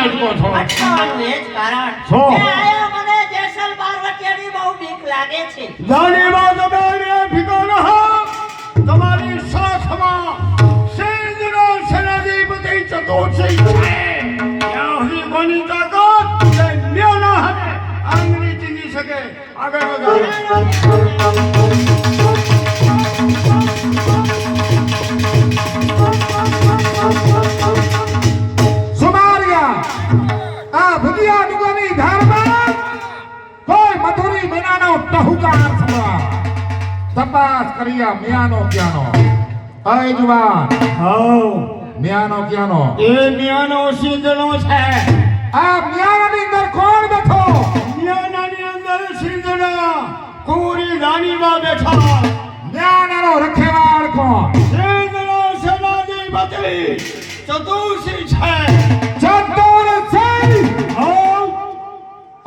અટકો છો? અટકવાનું એ જ કારણ શું? કે આયા મને જેસલ બારવટિયાની બહુ બીક લાગે છે. જાની વાત તમે ફીકો ન હો. તમારી સાથમાં સેન્દ્ર સેનાધિપતિ ચતુર્સિંહ છે. ત્યાં સુધી કોની તાકાત તે ન્યાના હાથે આંગળી ચીંધી શકે. આગળ વધારો. સુમારિયા આ ભુજિયા ડુંગરની ધારમાં કોઈ મથુરી મેનાનો ટહુકાર થવા તપાસ કર્યા મિયાનો ક્યાનો અય જુવાન હાઉ મિયાનો ક્યાનો એ ન્યાનો સિંધણો છે. આ મિયાની અંદર કોણ બેઠો? ન્યાનાની અંદર સિંધણા કુંવરી રાણીમાં બેઠા. ન્યાનાનો રખેવાળ કોણ? સિંધણો સેનાધિપતિ ચતુર્સિંહ છે. ચતુર્સિંહ હાઉ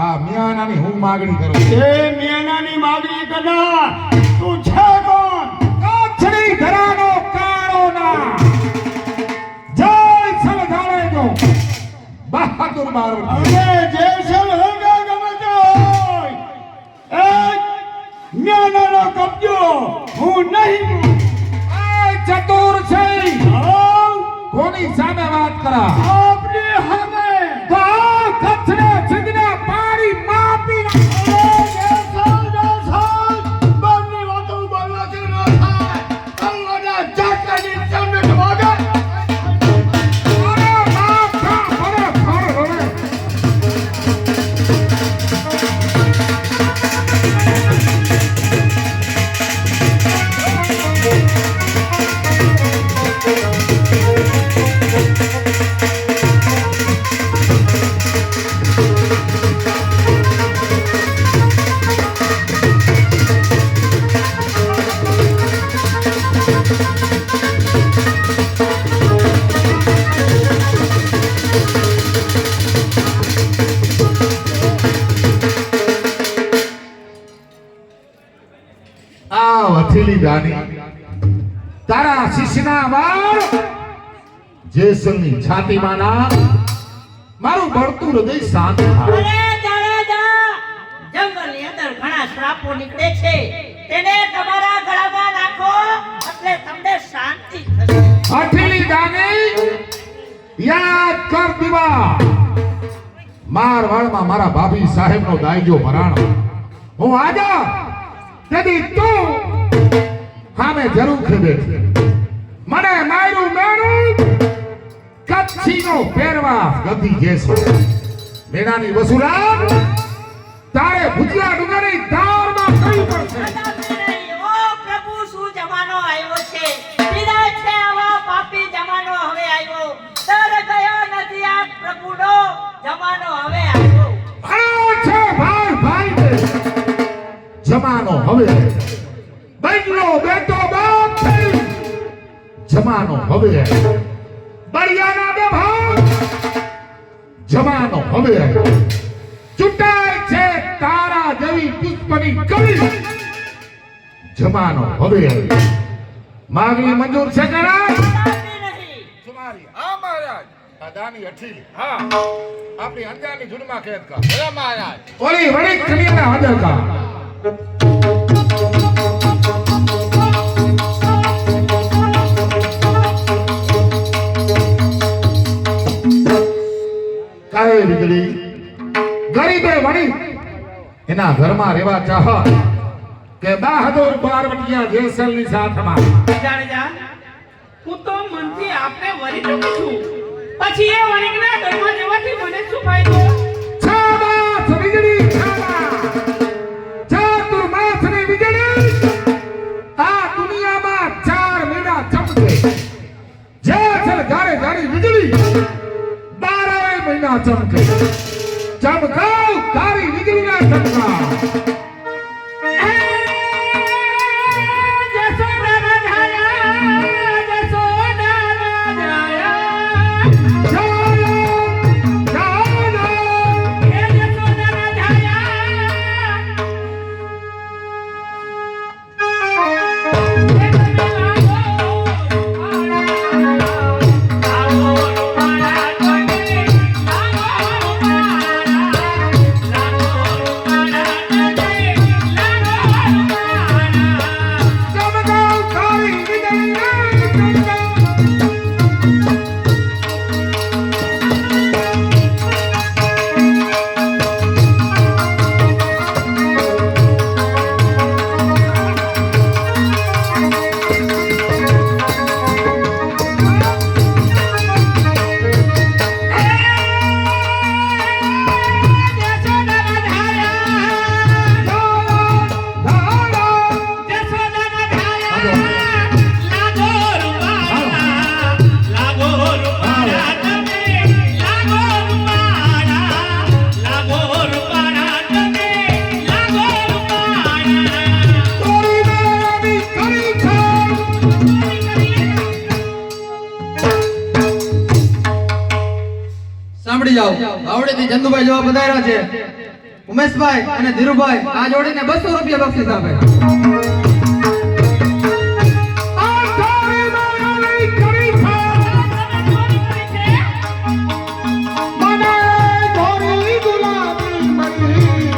આ મિયાનાની હું માગણી કરું. એ ન્યાનાની માગણી કરનાર તું છે કોણ? કાછડી ધરાનો કાળો ના જય સલધાણેજો બહાદુર બારવટી. અને જેસલ હોગા ગમે તે હોય એ ન્યાનાનો કબજો હું નહીં. આ ચતુર્સિંહ હાઉ કોની સામે વાત કરા? આપની સામે. તો આ કચ્છને સિંધના પાણી માપી બારની વાતો બોલવાથી ન થાય. કલ્લાના ચાકાની સામે વાગે. આ હથેલી દાની તારા શિષ્યના વાળ જેસલની છાતીમાં ના મારું બળતું હૃદય શાંત થાય. અરે જાડેજા, જંગલની અંદર ઘણા શ્રાપો નીકળે છે. તેને તમારા ગળામાં નાખો એટલે તમને શાંતિ થશે. હથેલી દાની યાદ કર દીવા મારવાડમાં મારા ભાભી સાહેબનો દાયજો ભરાણો. હું આજા તેથી તું સામે જરૂર ખેદે મને મારું મેણું કચ્છીનો પહેરવા ગધી જેસો મેણાની વસુલાત તારે ભુજિયા ડુંગરની ધારમાં કરવી પડશે. ઓ પ્રભુ, શું જમાનો આવ્યો છે! વિદાય છે આવા પાપી જમાનો હવે આવ્યો. દર ગયો નથી આ પ્રભુનો જમાનો હવે આવ્યો. આ છે ભાઈ ભાઈ ને જમાનો હવે બંગલો બેટો બાપ થઈ જમાનો હવે બળિયાના બે ભાગ જમાનો હવે ચૂંટાય છે તારા જેવી પુષ્પની કળી જમાનો હવે માગણી મંજૂર છે જરા આપી નહીં. તમારી હા મહારાજ દાદાની અઠીલી હા આપણી અંજારની જુનમાં કેદ કા બોલા મહારાજ. ઓલી વળી કલિયાના હાજર કા કાય વીજળી ગરીબે વણી એના ઘરમાં રહેવા ચાહ કે બહાદુર બારવટિયા જેસલની સાથમાં જાડેજા, હું તો મનથી આપને વરી ચૂકી છું. પછી એ વણિકના ઘરમાં જવાથી મને શું ફાયદો? છાબાસ વીજળી છાબા ચાતુર્માસની વીજળી આ દુનિયામાં 4 મહિના ચમકે જેસલ ગારે ગારી વીજળી 12 મહિના ચમકે ચમકાવ તારી વીજળીના ચમકા જાઓ. આવડેથી ચંદુભાઈ જેવા પધાર્યા છે. ઉમેશભાઈ અને ધીરુભાઈ આ જોડીને 200 રૂપિયા બક્ષિસ આપે. આ તારી માયાની કરી છે મને ધોરી ગુલાબી મળી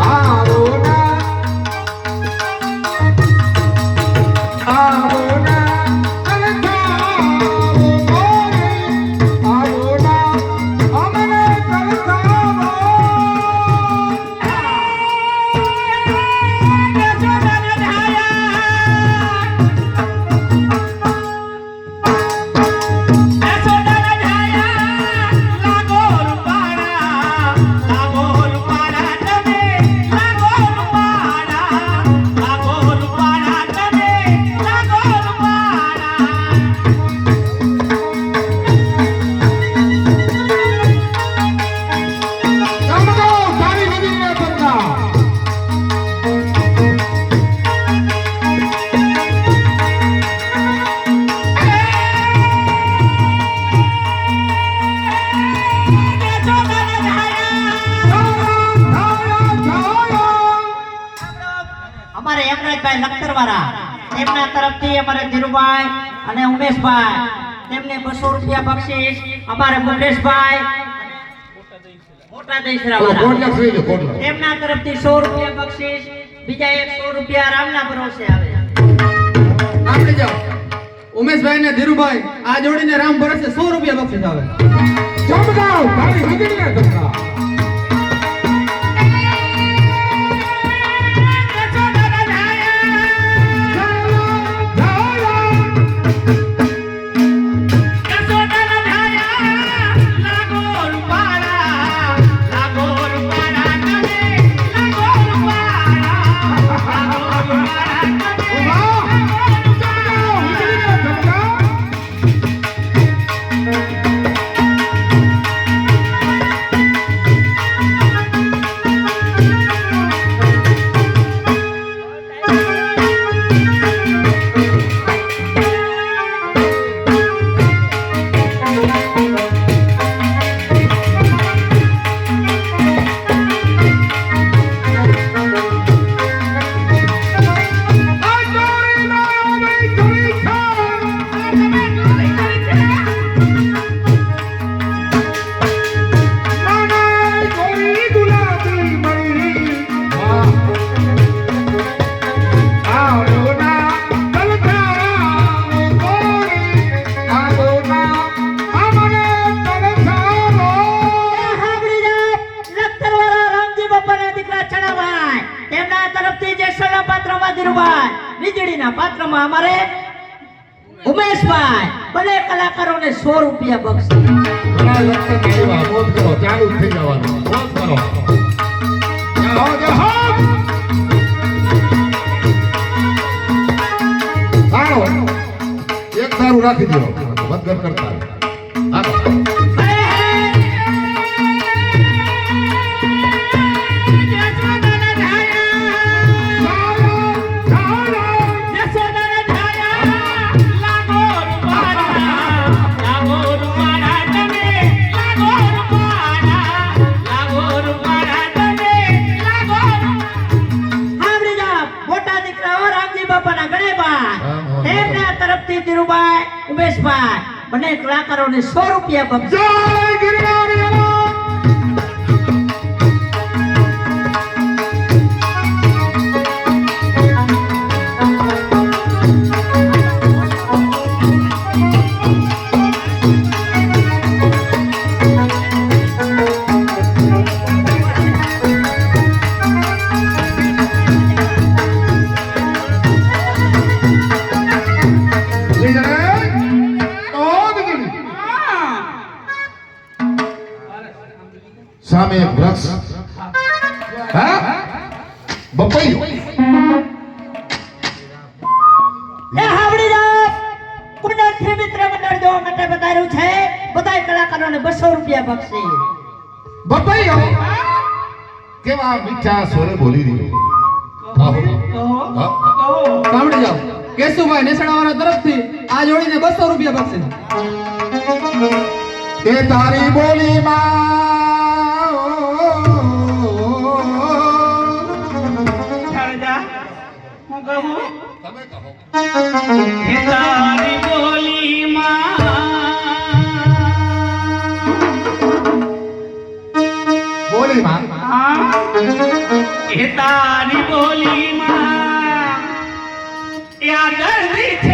આવો ના કલકાવો મોરે આવો ના અમને કલકાવો અમારે હેમરાજભાઈ લખતરવાળા તેમના તરફથી અમારે ધીરુભાઈ અને ઉમેશભાઈ તેમને 200 રૂપિયા બક્ષિસ. અમારે મુકેશભાઈ મોટા દહીસરાવાળા તેમના તરફથી 100 રૂપિયા બક્ષિસ. બીજા 100 રૂપિયા રામના ભરોસે આવે. આપણે જાઓ. ઉમેશભાઈ ને ધીરુભાઈ આ જોડીને રામ ભરોસે 100 રૂપિયા બક્ષિસ આવે. ચમકાવ તારી હગીને ચમકાવ વીજળીના પાત્રમાં અમારે ઉમેશભાઈ બંને કલાકારોને 100 રૂપિયા બક્ષિસ. ચાલુ થઈ જવાનું મોજ કરો સારો એક દારૂ રાખી દો બંધ કરતા ધીરુભાઈ ઉમેશભાઈ બંને કલાકારોને 100 રૂપિયા બક્ષિસ. જય ગિરનારી સામે એક વૃક્ષ હા બપૈયો એ હાવડી જા કુંડળથી મિત્ર મંડળ જોવા માટે બતાવ્યું છે. બધાય કલાકારોને 200 રૂપિયા બક્ષિસ. બપૈયો કેવા મીઠા સ્વરે બોલી રહ્યો સાંભળી જાઓ. કેશુભાઈ નેસડાવાળા તરફથી આ જોડીને 200 રૂપિયા બક્ષિસ. એ તારી બોલીમાં જાડેજા હું કહું તમે કહો હે તારી બોલીમાં બોલીમાં હે તારી બોલીમાં એ આ દર્દી